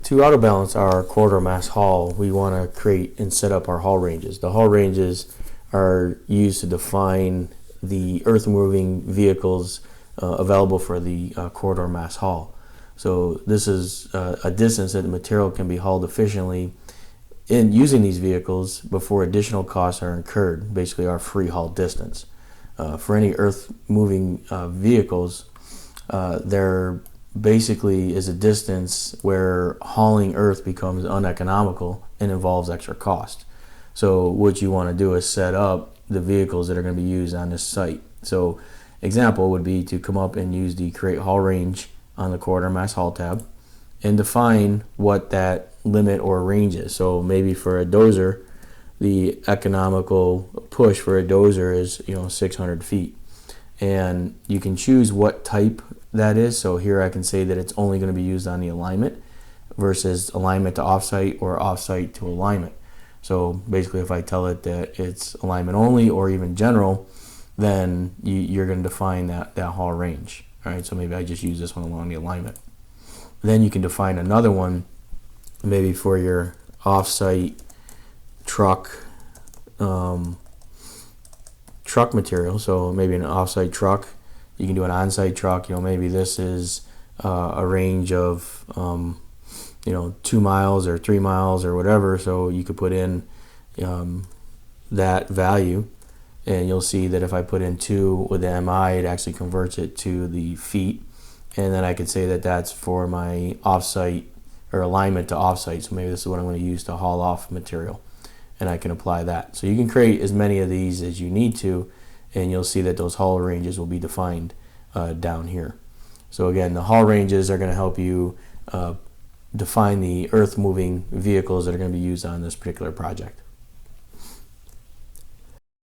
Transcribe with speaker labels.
Speaker 1: To auto balance our quarter mass haul, we want to create and set up our haul ranges. The haul ranges are used to define the earth moving vehicles available for the corridor mass haul. So this is a distance that the material can be hauled efficiently in using these vehicles before additional costs are incurred, basically our free haul distance. For any earth moving vehicles, there basically is a distance where hauling earth becomes uneconomical and involves extra cost. So what you want to do is set up the vehicles that are going to be used on this site. So example would be to come up and use the create haul range on the quarter mass haul tab and define what that limit or range is. So maybe for a dozer, the economical push for a dozer is 600 feet, and you can choose what type that is. So here I can say that it's only going to be used on the alignment versus alignment to offsite or offsite to alignment. So basically if I tell it that it's alignment only or even general, then you're going to define that haul range. All right, so maybe I just use this one along the alignment. Then you can define another one maybe for your offsite truck material. So maybe an offsite truck, you can do an on-site truck. Maybe this is a range of 2 miles or 3 miles or whatever. So you could put in that value, and you'll see that if I put in 2 with the MI, it actually converts it to the feet. And then I could say that that's for my offsite or alignment to offsite. So maybe this is what I'm going to use to haul off material, and I can apply that. So you can create as many of these as you need to, and you'll see that those haul ranges will be defined down here. So again, the haul ranges are going to help you define the earth moving vehicles that are going to be used on this particular project.